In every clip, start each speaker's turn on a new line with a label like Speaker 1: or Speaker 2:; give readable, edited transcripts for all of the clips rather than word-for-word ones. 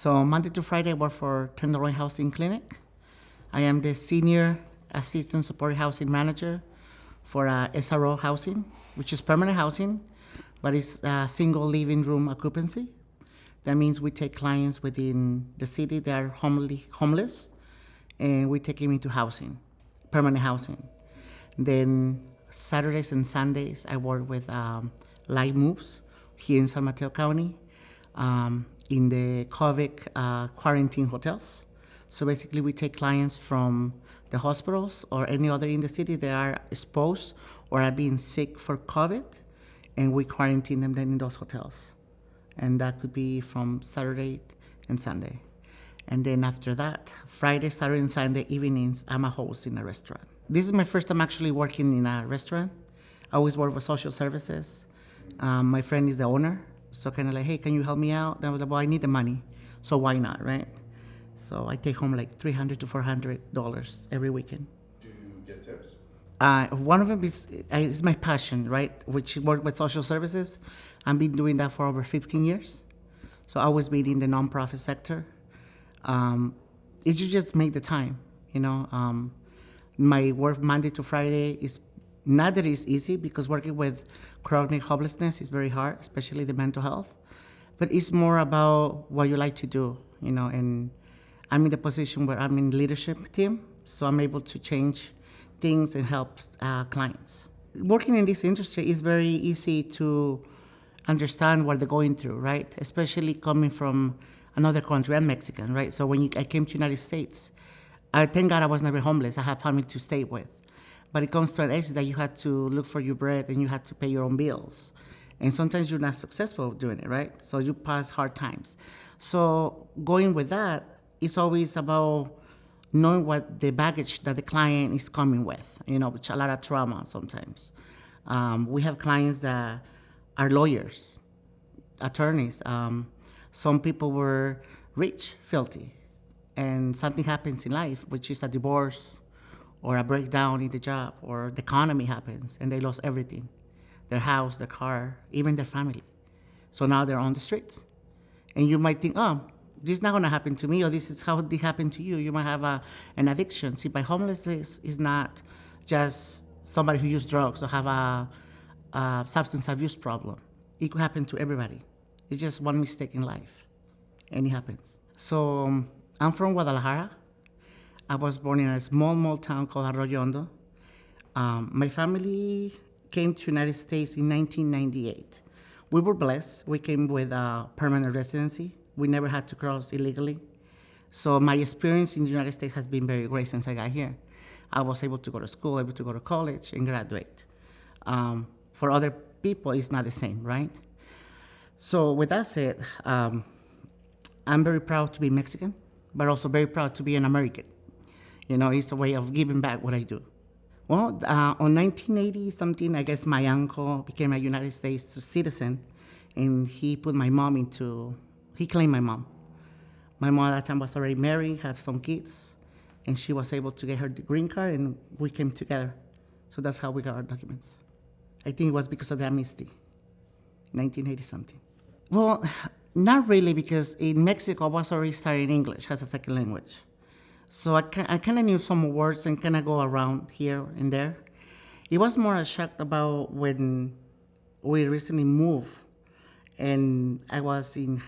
Speaker 1: So Monday to Friday, I work for Tenderloin Housing Clinic. I am the Senior Assistant Support Housing Manager for SRO housing, which is permanent housing, but it's a single living room occupancy. That means we take clients within the city that are homeless, and we take them into housing, permanent housing. Then Saturdays and Sundays, I work with Light Moves here in San Mateo County in the COVID quarantine hotels. So basically, we take clients from the hospitals or any other in the city that are exposed or are being sick for COVID, and we quarantine them then in those hotels. And that could be from Saturday and Sunday. And then after that, Friday, Saturday, and Sunday evenings, I'm a host in a restaurant. This is my first time actually working in a restaurant. I always work with social services. My friend is the owner, so kind of like, hey, can you help me out? And I was like, well, I need the money, so why not, right? So I take home like $300 to $400 every weekend.
Speaker 2: Do you get tips?
Speaker 1: One of them is my passion, right? Which work with social services. I've been doing that for over 15 years. So I always been in the nonprofit sector. It's you just make the time, you know. My work Monday to Friday is not that it's easy because working with chronic homelessness is very hard, especially the mental health. But it's more about what you like to do, you know. And I'm in the position where I'm in leadership team, so I'm able to change things and help clients. Working in this industry is very easy to understand what they're going through, right? Especially coming from another country. I'm Mexican, right? So when I came to the United States, thank God I was never homeless. I had family to stay with. But it comes to an age that you had to look for your bread and you had to pay your own bills. And sometimes you're not successful doing it, right? So you pass hard times. So going with that, it's always about knowing what the baggage that the client is coming with, you know, which a lot of trauma sometimes. We have clients that are lawyers, attorneys. Some people were rich, filthy, and something happens in life, which is a divorce or a breakdown in the job, or the economy happens, and they lost everything, their house, their car, even their family. So now they're on the streets. And you might think, oh, this is not going to happen to me, or this is how it happened to you. You might have an addiction. See, by homelessness is not just somebody who uses drugs or have a substance abuse problem. It could happen to everybody. It's just one mistake in life, and it happens. So I'm from Guadalajara. I was born in a small town called Arroyo Hondo. My family came to the United States in 1998. We were blessed. We came with a permanent residency. We never had to cross illegally. So my experience in the United States has been very great since I got here. I was able to go to school, able to go to college, and graduate. For other people, it's not the same, right? So with that said, I'm very proud to be Mexican, but also very proud to be an American. You know, it's a way of giving back what I do. Well, on 1980-something, I guess my uncle became a United States citizen, and he put my mom he claimed my mom. My mom at that time was already married, had some kids, and she was able to get her green card, and we came together. So that's how we got our documents. I think it was because of the amnesty, 1980-something. Well, not really, because in Mexico, I was already studying English as a second language. So I kind of knew some words and kind of go around here and there. It was more a shock about when we recently moved, and I was in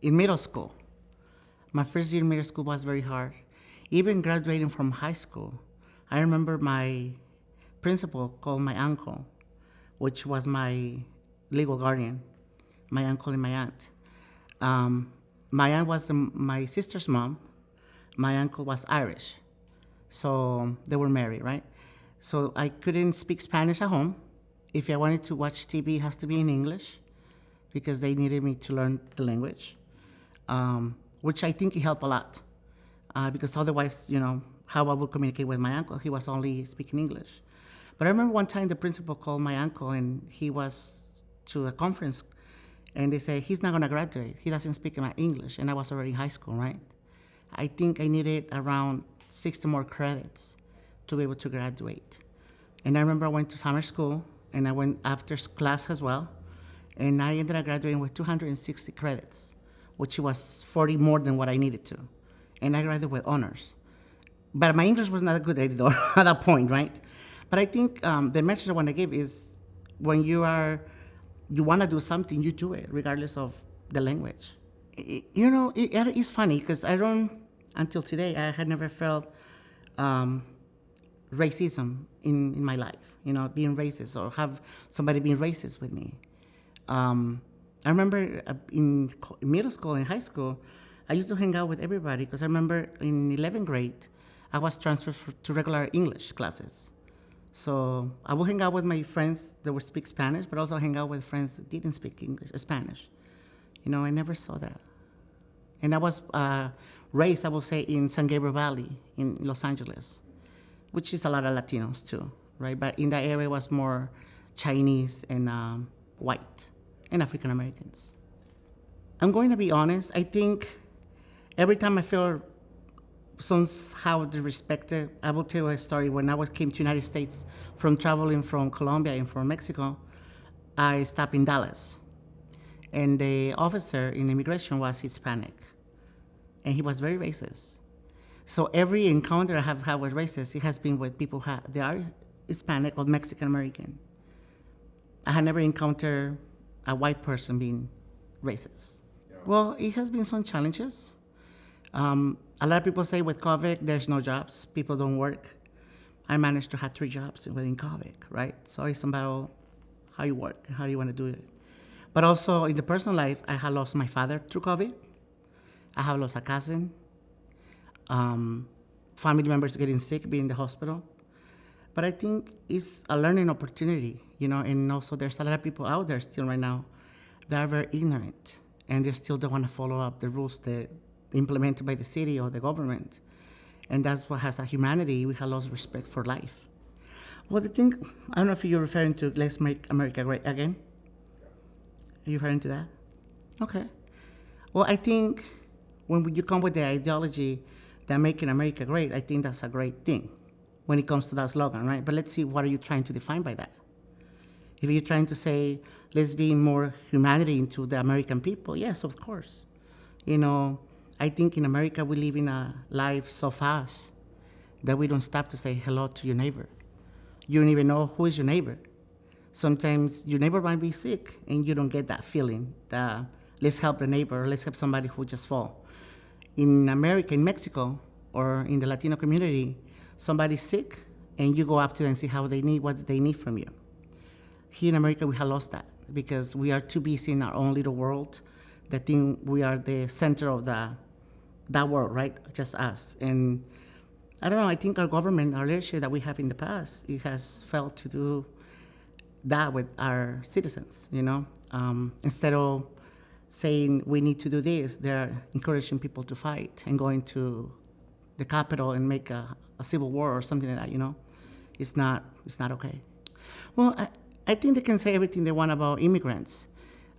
Speaker 1: middle school. My first year in middle school was very hard. Even graduating from high school, I remember my principal called my uncle, which was my legal guardian, my uncle and my aunt. My aunt was my sister's mom. My uncle was Irish, so they were married, right? So I couldn't speak Spanish at home. If I wanted to watch TV, it has to be in English because they needed me to learn the language, which I think it helped a lot because otherwise, you know, how I would communicate with my uncle, he was only speaking English. But I remember one time the principal called my uncle, and he was to a conference, and they said, he's not going to graduate. He doesn't speak English, and I was already in high school, right? I think I needed around 60 more credits to be able to graduate. And I remember I went to summer school, and I went after class as well, and I ended up graduating with 260 credits, which was 40 more than what I needed to. And I graduated with honors. But my English was not good either at that point, right? But I think the message I want to give is when you want to do something, you do it, regardless of the language. It's funny because until today, I had never felt racism in my life, being racist or have somebody being racist with me. I remember in middle school and high school, I used to hang out with everybody because I remember in 11th grade, I was transferred to regular English classes. So I would hang out with my friends that would speak Spanish, but also hang out with friends that didn't speak Spanish. I never saw that. And I was raised, I will say, in San Gabriel Valley in Los Angeles, which is a lot of Latinos too, right? But in that area was more Chinese and white and African Americans. I'm going to be honest, I think every time I feel somehow disrespected, I will tell you a story. When I came to United States from traveling from Colombia and from Mexico, I stopped in Dallas. And the officer in immigration was Hispanic. And he was very racist. So every encounter I have had with racists, it has been with people they are Hispanic or Mexican American. I had never encountered a white person being racist. Yeah. Well, it has been some challenges. A lot of people say with COVID, there's no jobs, people don't work. I managed to have 3 jobs within COVID, right? So it's about how you work and how you want to do it. But also in the personal life, I have lost my father through COVID. I have lost a cousin, family members getting sick, being in the hospital. But I think it's a learning opportunity, and also there's a lot of people out there still right now that are very ignorant and they still don't want to follow up the rules that implemented by the city or the government. And that's what has a humanity. We have lost respect for life. Well, the thing, I don't know if you're referring to Let's Make America Great Again. Are you referring to that? Okay. Well, I think when you come with the ideology that making America great, I think that's a great thing when it comes to that slogan, right? But let's see, what are you trying to define by that? If you're trying to say, let's bring more humanity into the American people, yes, of course. I think in America we live in a life so fast that we don't stop to say hello to your neighbor. You don't even know who is your neighbor. Sometimes your neighbor might be sick and you don't get that feeling that let's help the neighbor, let's help somebody who just fall. In America, in Mexico, or in the Latino community, somebody's sick and you go up to them and see what they need from you. Here in America, we have lost that because we are too busy in our own little world that think we are the center of that world, right? Just us. And I don't know, I think our government, our leadership that we have in the past, it has failed to do that with our citizens, instead of saying we need to do this, they're encouraging people to fight and going to the Capitol and make a civil war or something like that, It's not okay. Well, I think they can say everything they want about immigrants,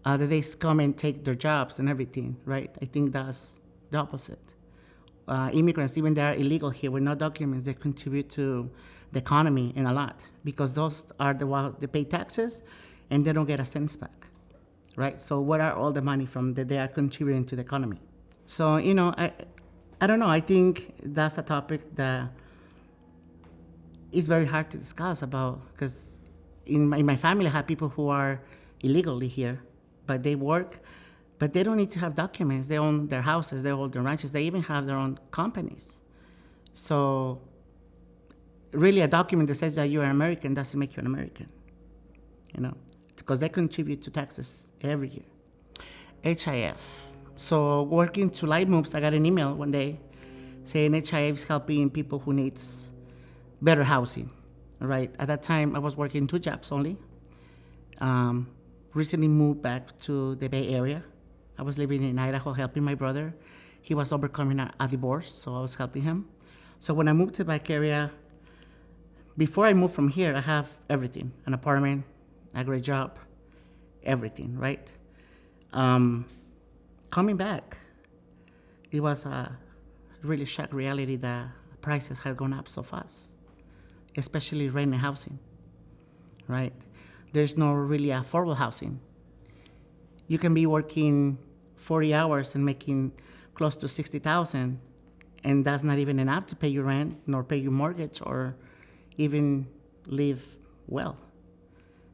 Speaker 1: that they come and take their jobs and everything, right? I think that's the opposite. Immigrants, even they are illegal here with no documents, they contribute to the economy in a lot because those are the ones they pay taxes and they don't get a cent back, right? So where are all the money from that they are contributing to the economy? So, I don't know. I think that's a topic that is very hard to discuss about because in my family I have people who are illegally here, but they work, but they don't need to have documents. They own their houses, they own their ranches, they even have their own companies. So really a document that says that you're an American doesn't make you an American, because they contribute to taxes every year. HIF. So working to Light Moves, I got an email one day saying HIF is helping people who needs better housing, right? At that time, I was working 2 jobs only. Recently moved back to the Bay Area. I was living in Idaho helping my brother. He was overcoming a divorce, so I was helping him. So when I moved to the Bay Area, before I moved from here, I have everything, an apartment, a great job, everything, right? Coming back, it was a really shock reality that prices had gone up so fast, especially rent and housing, right? There's no really affordable housing. You can be working 40 hours and making close to 60,000, and that's not even enough to pay your rent, nor pay your mortgage, or even live well.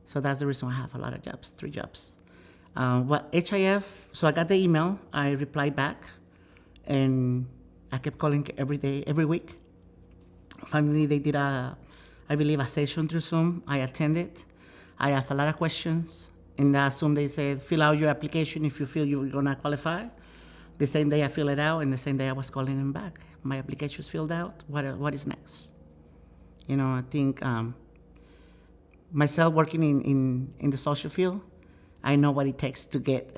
Speaker 1: So that's the reason I have a lot of jobs, 3 jobs. What HIF, so I got the email, I replied back, and I kept calling every day, every week. Finally, they did I believe, a session through Zoom. I attended. I asked a lot of questions. In that Zoom, they said, fill out your application if you feel you're gonna qualify. The same day I filled it out, and the same day I was calling them back. My application was filled out. What is next? I think myself working in the social field, I know what it takes to get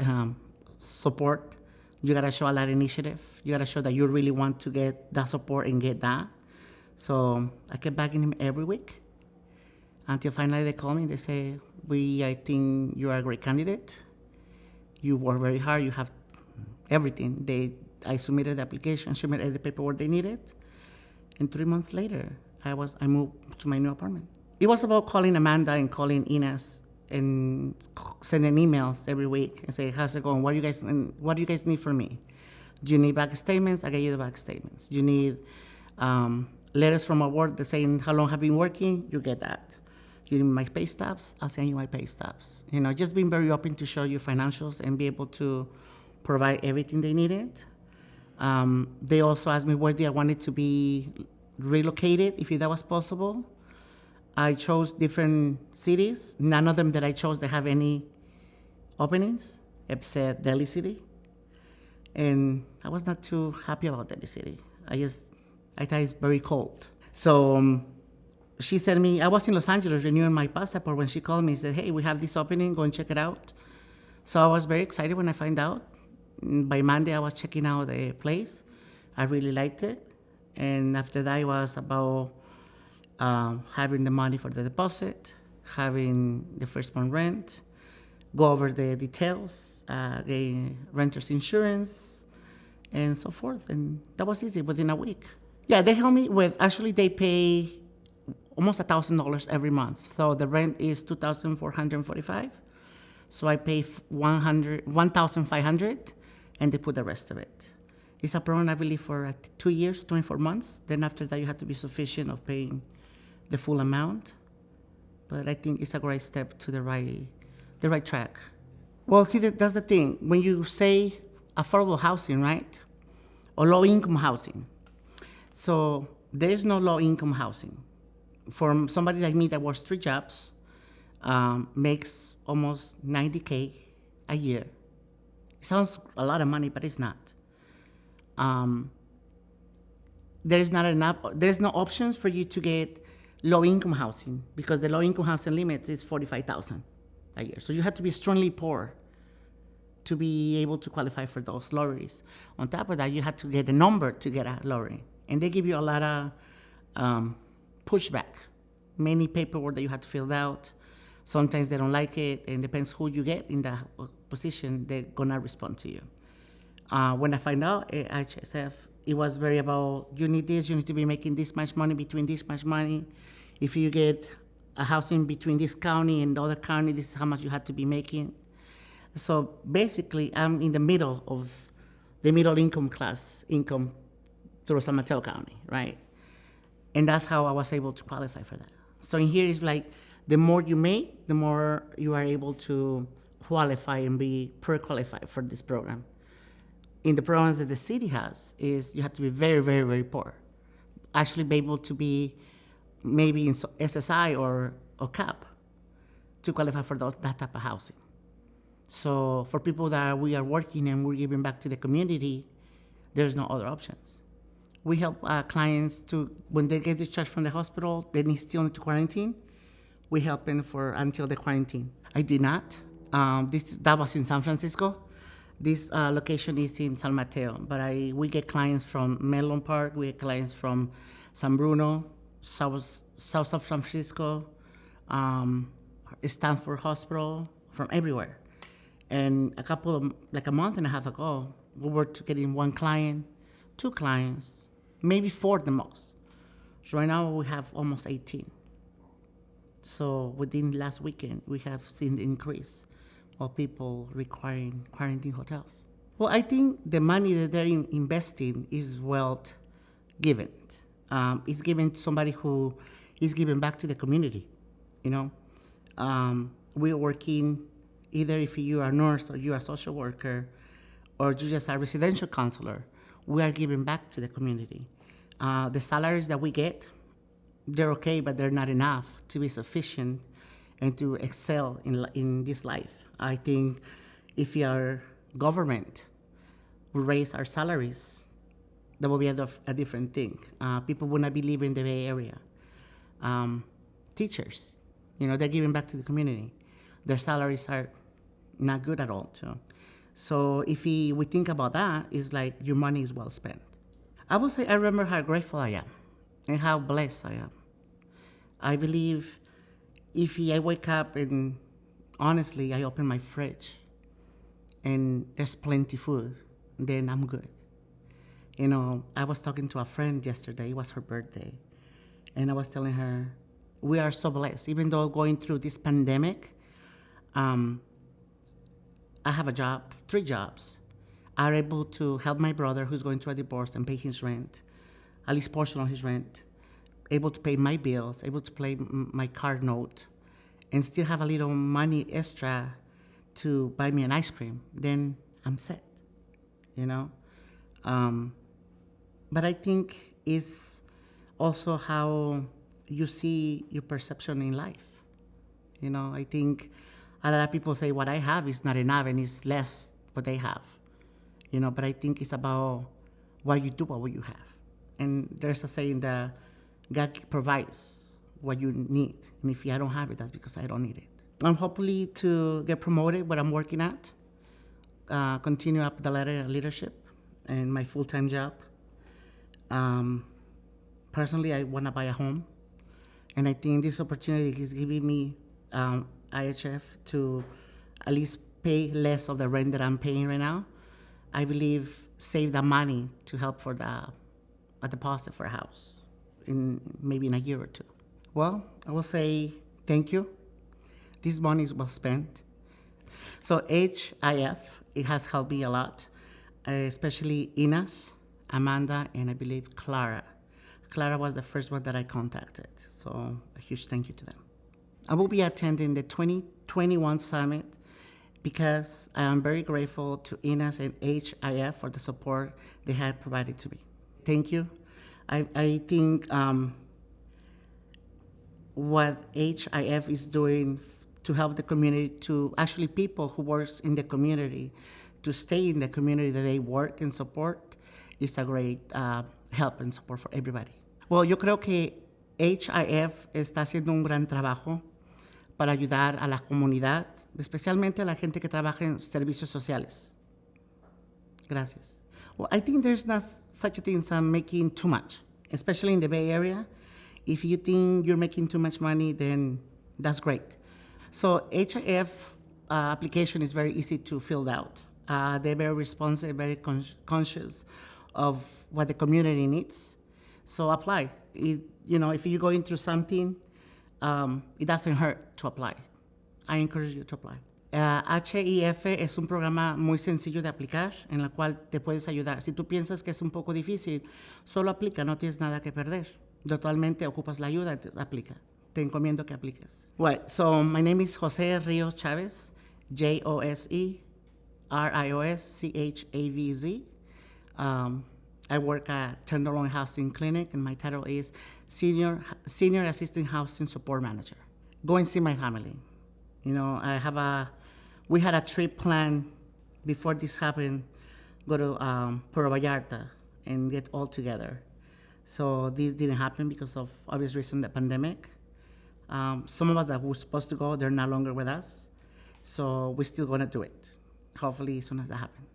Speaker 1: support. You gotta show a lot of initiative. You gotta show that you really want to get that support and get that. So I kept begging him every week until finally they called me. They say, I think you are a great candidate. You work very hard. You have everything. I submitted the application, submitted the paperwork they needed. And 3 months later, I moved to my new apartment. It was about calling Amanda and calling Ines and sending emails every week and say, how's it going? What do you guys need from me? Do you need bank statements? I get you the bank statements. Do you need letters from our work that saying how long have been working? You get that. You need my pay stubs? I'll send you my pay stubs. Just being very open to show you financials and be able to provide everything they needed. They also asked me where I wanted to be relocated, if that was possible. I chose different cities. None of them that I chose, they have any openings, except Delhi City. And I was not too happy about Delhi City. I thought it's very cold. So she sent me, I was in Los Angeles renewing my passport when she called me and said, hey, we have this opening, go and check it out. So I was very excited when I found out. By Monday, I was checking out the place. I really liked it. And after that, it was about having the money for the deposit, having the first month rent, go over the details, the renter's insurance, and so forth. And that was easy within a week. Yeah, they help me with, actually they pay almost $1,000 every month. So the rent is $2,445. So I pay $1,500, and they put the rest of it. It's a program, I believe, for 2 years, 24 months. Then after that, you have to be sufficient of paying the full amount. But I think it's a great step to the right track. Well, see, that's the thing. When you say affordable housing, right, or low-income housing, so there is no low-income housing. For somebody like me that works 3 jobs, makes almost $90K a year. It sounds a lot of money, but it's not. There's no options for you to get low-income housing because the low-income housing limit is $45,000 a year. So you have to be extremely poor to be able to qualify for those lotteries. On top of that, you have to get a number to get a lottery. And they give you a lot of pushback, many paperwork that you have to fill out. Sometimes they don't like it, and depends who you get in that position, they're gonna respond to you. When I find out at HSF, it was very about, you need this, you need to be making this much money between this much money. If you get a housing between this county and the other county, this is how much you have to be making. So basically, I'm in the middle of the middle income class income through San Mateo County, right? And that's how I was able to qualify for that. So in here, it's like, the more you make, the more you are able to qualify and be pre-qualified for this program. In the programs that the city has, is you have to be very, very, very poor. Actually be able to be maybe in SSI or CAP to qualify for that type of housing. So for people that we are working and we're giving back to the community, there's no other options. We help clients to, when they get discharged from the hospital, they still need to quarantine. We help them until the quarantine. I did not. That was in San Francisco. This location is in San Mateo, but we get clients from Melon Park, we get clients from San Bruno, south of San Francisco, Stanford Hospital, from everywhere. And a month and a half ago, we were getting 1 client, 2 clients, maybe 4 the most. So right now we have almost 18. So within last weekend, we have seen the increase of people requiring quarantine hotels. Well, I think the money that they're investing is wealth given. It's given to somebody who is giving back to the community. You know, we're working either if you are a nurse or you are a social worker or you just a residential counselor. We are giving back to the community. The salaries that we get, they're okay, but they're not enough to be sufficient and to excel in this life. I think if our government would raise our salaries, that would be a different thing. People would not be leaving the Bay Area. Teachers, they're giving back to the community. Their salaries are not good at all, too. So if we think about that, it's like your money is well spent. I would say I remember how grateful I am and how blessed I am. I believe if I wake up and honestly I open my fridge and there's plenty food, then I'm good. I was talking to a friend yesterday. It was her birthday. And I was telling her, we are so blessed. Even though going through this pandemic, I have a job, 3 jobs. I'm able to help my brother who's going through a divorce and pay his rent, at least portion of his rent, able to pay my bills, able to pay my card note, and still have a little money extra to buy me an ice cream. Then I'm set, But I think it's also how you see your perception in life. I think a lot of people say what I have is not enough and it's less what they have. But I think it's about what you do with what you have. And there's a saying that God provides what you need. And if I don't have it, that's because I don't need it. I'm hopefully to get promoted what I'm working at, continue up the ladder of leadership and my full-time job. Personally, I want to buy a home. And I think this opportunity is giving me IHF to at least pay less of the rent that I'm paying right now. I believe save the money to help for a deposit for a house maybe in a year or 2. Well, I will say thank you. This money is well spent. So HIF, it has helped me a lot, especially Ines, Amanda, and I believe Clara. Clara was the first one that I contacted, so a huge thank you to them. I will be attending the 2021 summit because I am very grateful to Ines and HIF for the support they had provided to me. Thank you. I think what HIF is doing to help the community, to actually people who work in the community, to stay in the community that they work and support, is a great help and support for everybody. Well, yo creo que HIF está haciendo un gran trabajo para ayudar a la comunidad, especialmente a la gente que trabaja en servicios sociales. Gracias. Well, I think there's not such a thing as making too much, especially in the Bay Area. If you think you're making too much money, then that's great. So HIF application is very easy to fill out. They're very responsive, very conscious of what the community needs. So apply. If you're going through something, it doesn't hurt to apply. I encourage you to apply. HIF es un programa muy sencillo de aplicar, en el cual te puedes ayudar. Si tú piensas que es un poco difícil, solo aplica, no tienes nada que perder. Totalmente ocupas la ayuda, entonces aplica. Te encomiendo que apliques. Right, so my name is Jose Rios Chavez, JoseRios Chavez. I work at Tenderloin Housing Clinic, and my title is Senior Assistant Housing Support Manager. Go and see my family. We had a trip planned before this happened, go to Puerto Vallarta and get all together. So this didn't happen because of obvious reason, the pandemic. Some of us that were supposed to go, they're no longer with us. So we're still gonna do it, hopefully as soon as that happens.